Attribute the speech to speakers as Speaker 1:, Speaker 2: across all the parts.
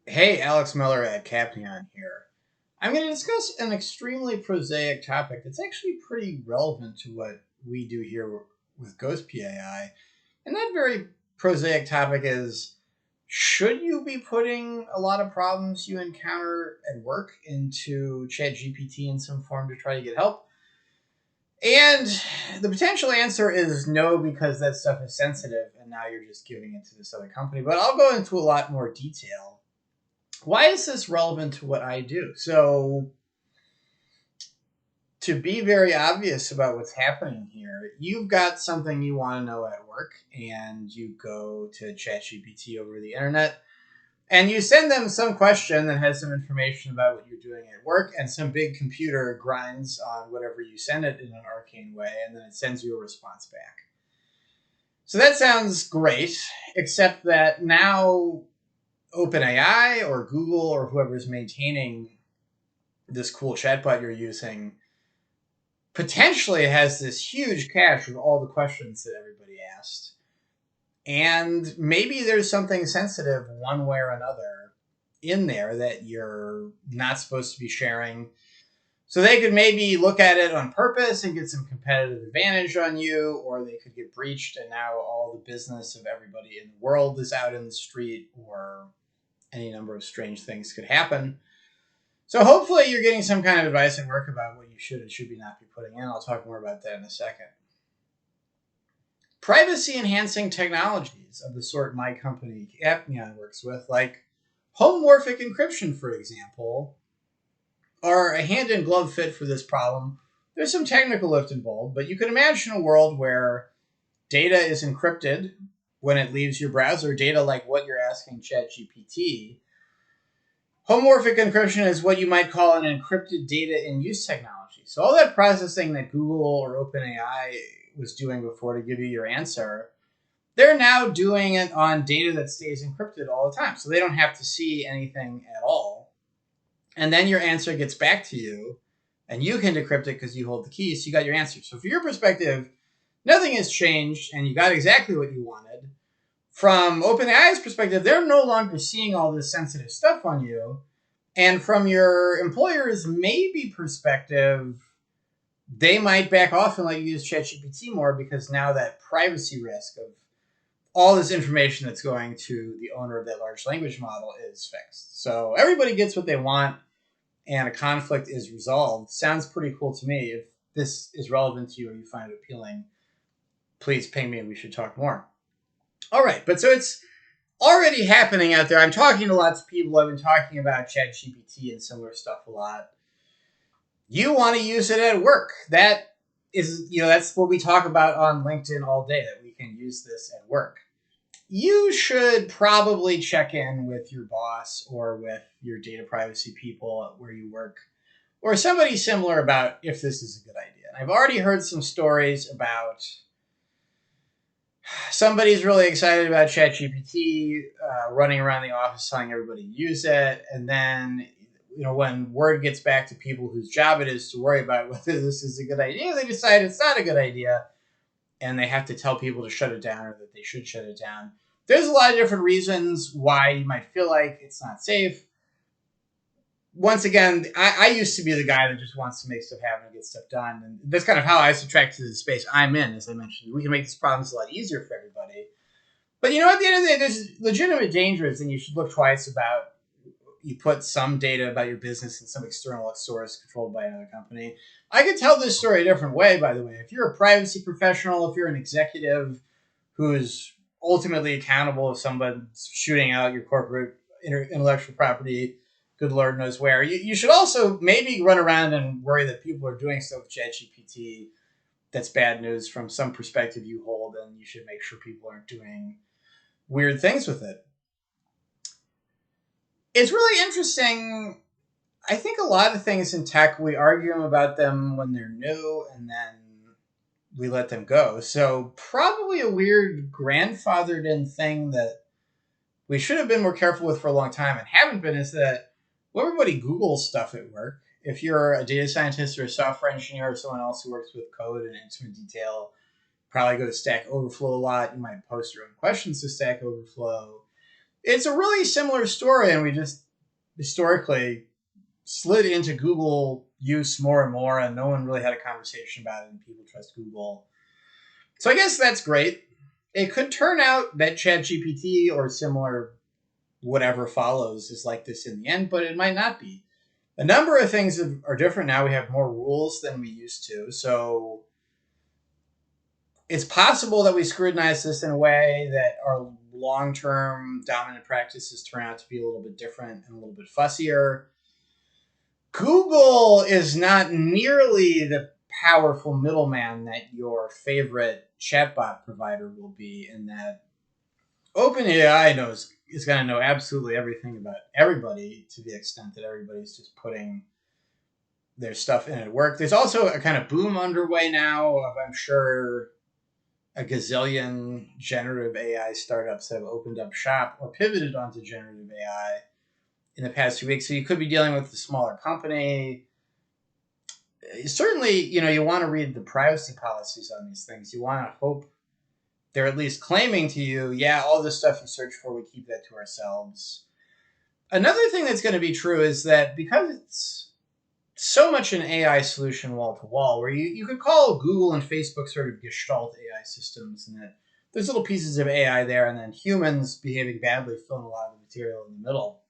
Speaker 1: Hey, Alex Miller at Capnion here. I'm going to discuss an extremely prosaic topic that's actually pretty relevant to what we do here with Ghost PAI. And that very prosaic topic is, should you be putting a lot of problems you encounter at work into Chat GPT in some form to try to get help? And the potential answer is no, because that stuff is sensitive and now you're just giving it to this other company. But I'll go into a lot more detail. Why is this relevant to what I do? So, to be very obvious about what's happening here, you've got something you want to know at work, and you go to ChatGPT over the internet, and you send them some question that has some information about what you're doing at work, and some big computer grinds on whatever you send it in an arcane way, and then it sends you a response back. So that sounds great, except that now OpenAI or Google or whoever's maintaining this cool chatbot you're using potentially has this huge cache of all the questions that everybody asked. And maybe there's something sensitive one way or another in there that you're not supposed to be sharing. So they could maybe look at it on purpose and get some competitive advantage on you, or they could get breached and now all the business of everybody in the world is out in the street, or any number of strange things could happen. So hopefully you're getting some kind of advice at work about what you should and should not be putting in. I'll talk more about that in a second. Privacy-enhancing technologies of the sort my company Capnion works with, like homomorphic encryption, for example, are a hand-in-glove fit for this problem. There's some technical lift involved, but you can imagine a world where data is encrypted when it leaves your browser, data like what you're asking ChatGPT. Homomorphic encryption is what you might call an encrypted data in use technology. So all that processing that Google or OpenAI was doing before to give you your answer, they're now doing it on data that stays encrypted all the time. So they don't have to see anything at all. And then your answer gets back to you, and you can decrypt it because you hold the key, so you got your answer. So from your perspective, nothing has changed, and you got exactly what you wanted. From OpenAI's perspective, they're no longer seeing all this sensitive stuff on you. And from your employer's maybe perspective, they might back off and let you use ChatGPT more, because now that privacy risk of all this information that's going to the owner of that large language model is fixed. So everybody gets what they want and a conflict is resolved. Sounds pretty cool to me. If this is relevant to you or you find it appealing, please ping me and we should talk more. All right, but so it's already happening out there. I'm talking to lots of people. I've been talking about ChatGPT and similar stuff a lot. You want to use it at work. That is, that's what we talk about on LinkedIn all day, that we can use this at work. You should probably check in with your boss or with your data privacy people where you work, or somebody similar, about if this is a good idea. And I've already heard some stories about somebody's really excited about ChatGPT, running around the office telling everybody to use it, and then when word gets back to people whose job it is to worry about whether this is a good idea, they decide it's not a good idea, and they have to tell people to shut it down or that they should shut it down. There's a lot of different reasons why you might feel like it's not safe. Once again, I used to be the guy that just wants to make stuff happen and get stuff done. And that's kind of how I subtract to the space I'm in, as I mentioned. We can make these problems a lot easier for everybody. But at the end of the day, there's legitimate dangers, and you should look twice about you put some data about your business in some external source controlled by another company. I could tell this story a different way, by the way. If you're a privacy professional, if you're an executive who's ultimately accountable if someone's shooting out your corporate intellectual property, good Lord knows where, you should also maybe run around and worry that people are doing stuff with ChatGPT that's bad news from some perspective you hold, and you should make sure people aren't doing weird things with it. It's really interesting. I think a lot of things in tech, we argue about them when they're new, and then we let them go. So probably a weird grandfathered in thing that we should have been more careful with for a long time and haven't been, is that everybody Googles stuff at work. If you're a data scientist or a software engineer or someone else who works with code in intimate detail, probably go to Stack Overflow a lot. You might post your own questions to Stack Overflow. It's a really similar story, and we just historically slid into Google use more and more, and no one really had a conversation about it, and people trust Google. So I guess that's great. It could turn out that Chat GPT or similar whatever follows is like this in the end, but it might not be. A number of things are different now. We have more rules than we used to. So it's possible that we scrutinize this in a way that our long-term dominant practices turn out to be a little bit different and a little bit fussier. Google is not nearly the powerful middleman that your favorite chatbot provider will be, in that OpenAI is going to know absolutely everything about everybody, to the extent that everybody's just putting their stuff in at work. There's also a kind of boom underway now of, I'm sure, a gazillion generative AI startups have opened up shop or pivoted onto generative AI in the past few weeks. So you could be dealing with a smaller company. Certainly, you want to read the privacy policies on these things. You want to hope they're at least claiming to you, yeah, all the stuff you search for, we keep that to ourselves. Another thing that's going to be true is that because it's so much an AI solution wall to wall, where you could call Google and Facebook sort of gestalt AI systems, and that there's little pieces of AI there, and then humans behaving badly filling a lot of the material in the middle.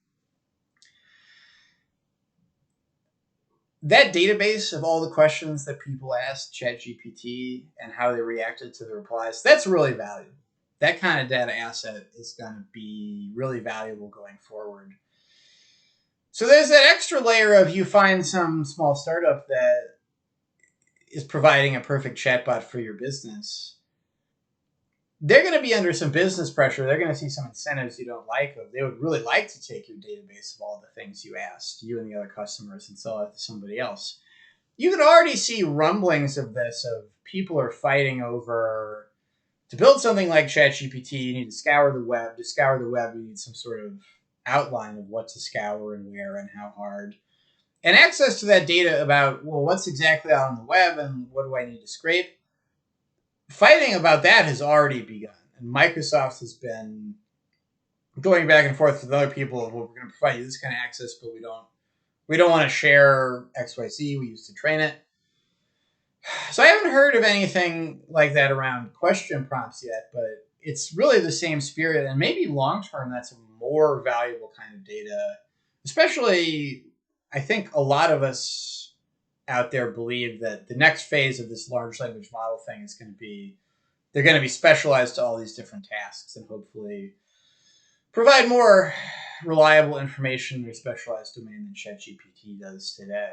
Speaker 1: That database of all the questions that people asked Chat GPT and how they reacted to the replies, that's really valuable. That kind of data asset is going to be really valuable going forward. So there's that extra layer of, you find some small startup that is providing a perfect chatbot for your business. They're going to be under some business pressure. They're going to see some incentives you don't like. They would really like to take your database of all the things you asked, you and the other customers, and sell it to somebody else. You can already see rumblings of this, of people are fighting over, to build something like ChatGPT, you need to scour the web. To scour the web, you need some sort of outline of what to scour and where and how hard. And access to that data about, well, what's exactly out on the web and what do I need to scrape? Fighting about that has already begun. And Microsoft has been going back and forth with other people of, well, we're going to provide you this kind of access, but we don't want to share XYZ we used to train it. So I haven't heard of anything like that around question prompts yet, but it's really the same spirit, and maybe long term that's a more valuable kind of data. Especially, I think a lot of us out there believe that the next phase of this large language model thing is going to be, they're going to be specialized to all these different tasks and hopefully provide more reliable information in their specialized domain than ChatGPT does today.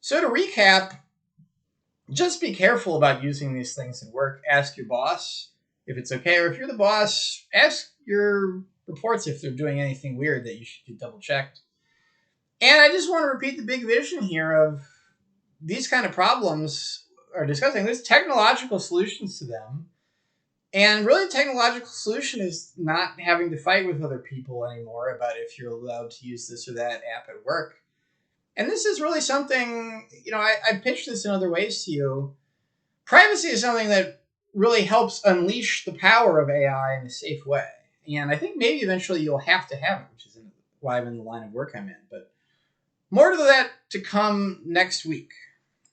Speaker 1: So to recap, just be careful about using these things at work. Ask your boss if it's okay, or if you're the boss, ask your reports if they're doing anything weird that you should get double checked. And I just want to repeat the big vision here of these kind of problems are discussing. There's technological solutions to them. And really, the technological solution is not having to fight with other people anymore about if you're allowed to use this or that app at work. And this is really something, I pitched this in other ways to you. Privacy is something that really helps unleash the power of AI in a safe way. And I think maybe eventually you'll have to have it, which is why I'm in the line of work I'm in. But more to that to come next week.